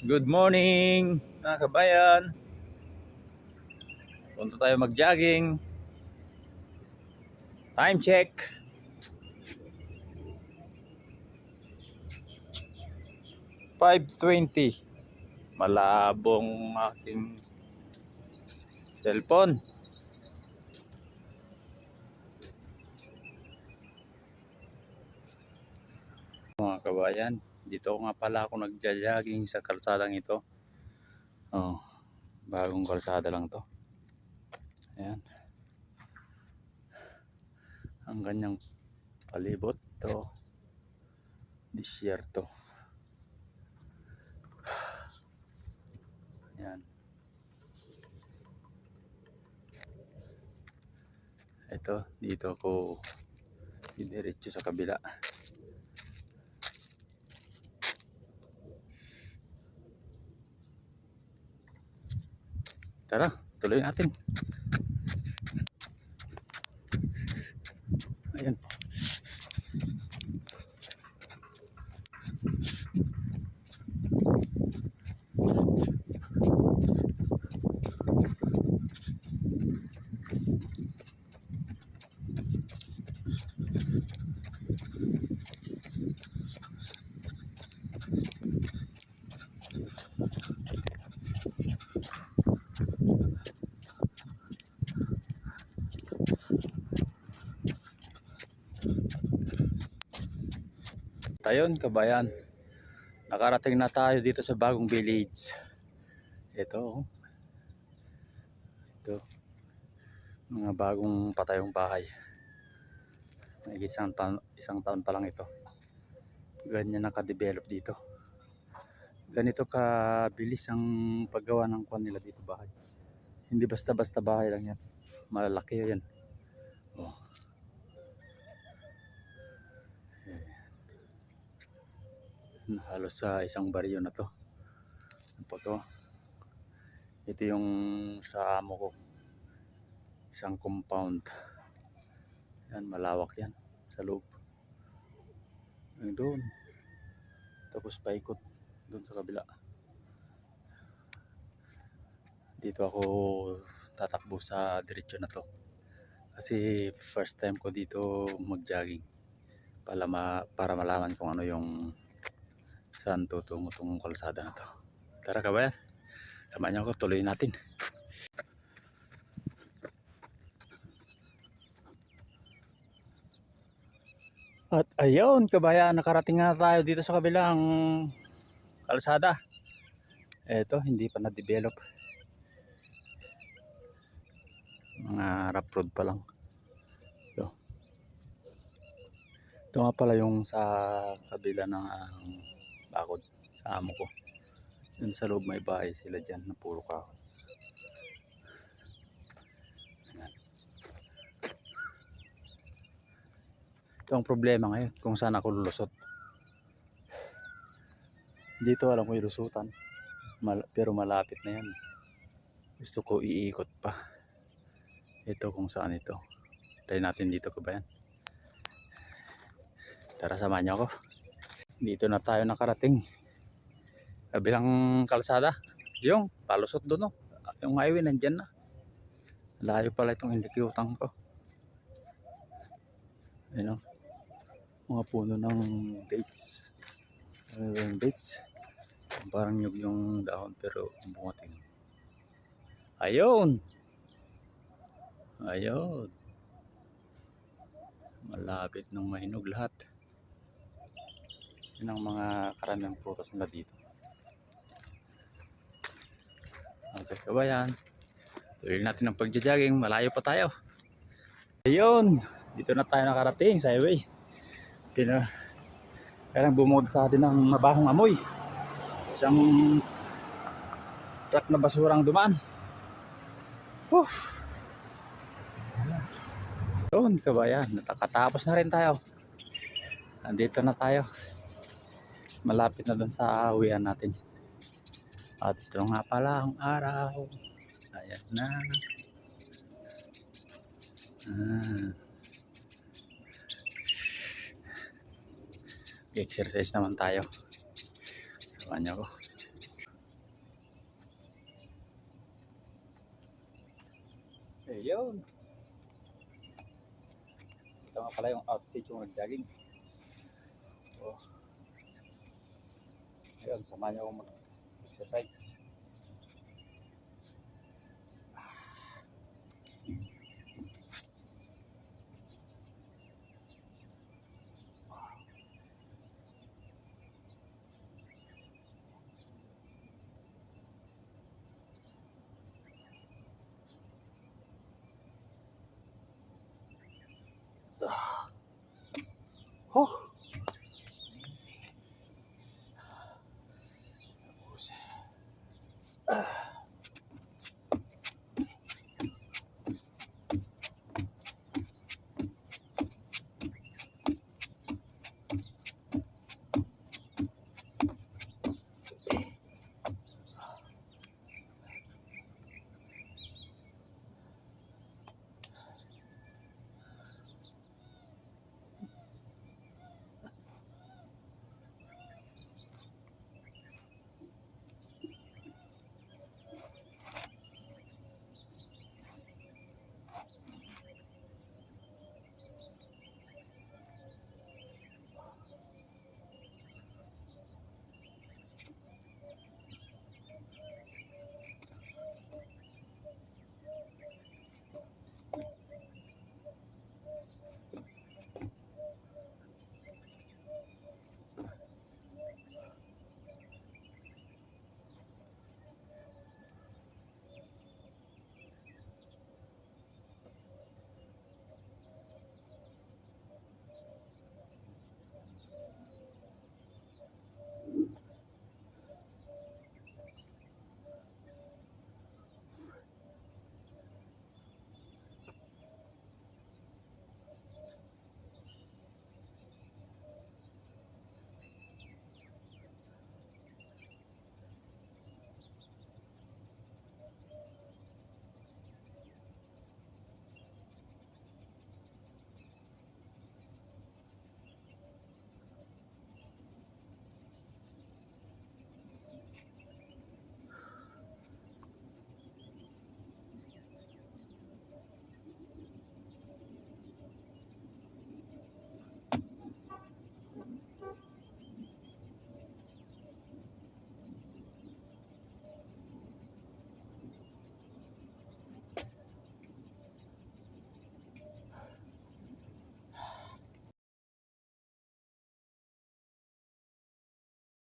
Good morning mga kabayan. Punta tayo mag-jogging. Time check. 5:20. Malabong aking cellphone. Mga kabayan, dito nga pala ako nag-jogging sa kalsadang ito. Oh, bagong kalsada lang to. Ayan. Ang ganyang palibot to. Disyerto. Ayan. Ito, dito ako diretso sa kabila. Tara, tuloy natin. Ayan. Tayon kabayan. Nakarating na tayo dito sa bagong village. Ito. Ito. Mga bagong patayong bahay. May isang taon pa lang ito. Ganyan naka-develop dito. Ganito kabilis ang paggawa ng kwan nila dito bahay. Hindi basta-basta bahay lang yan. Malalaki yan. Oh. Halos sa isang baryo na to. Ito yung sa amo ko. Isang compound. Yan, malawak yan sa loob. Doon. Tapos paikot doon sa kabila. Dito ako tatakbo sa diretsyo na to. Kasi first time ko dito mag-jogging. Para malaman kung ano yung saan tutungo tong kalsada na to. Tara kabayan. Samahan niyo ako, tuloy natin. At ayun kabayan, nakarating na tayo dito sa kabilang kalsada. Eto, hindi pa na-develop. Mga rough road pa lang. Ito nga pala yung sa kabila ng bakod sa amo ko. Yun sa loob may bahay sila dyan na puro kahoy. Ito ang problema ngayon kung saan ako lulusot. Dito alam ko yung lusutan. Pero malapit na yan. Gusto ko iikot pa. Ito kung saan ito. Tayo natin dito kabayan. Tara samahan niyo ako. Dito na tayo nakarating. Kabilang kalsada. Yung palusot doon oh. Yung highway nandyan na. Layo pala itong inikyutang ko. Ayun oh. Mga puno ng dates. Yung dates. Parang nyug yung dahon pero bungating. Ayun. Ayun. Malapit ng mahinog lahat. Yun ang mga karamiang prutas nila dito. Okay kabayan. Tuloy natin ang pagja-jogging. Malayo pa tayo. Ayun. Dito na tayo nakarating sa highway. Kaya bumod sa atin ng mabahong amoy. Isang truck na basurang dumaan. Ayun kabayan. Nakatapos na rin tayo. Nandito na tayo. Malapit na dun sa uwian natin. At ito nga pala ang araw. Ayan na. Exercise naman tayo. Samahan niyo ako. Ayun. Ito nga pala yung outfit yung nag-jogging. Oh, ayun, samahan niyo ako mag-exercise. Huh.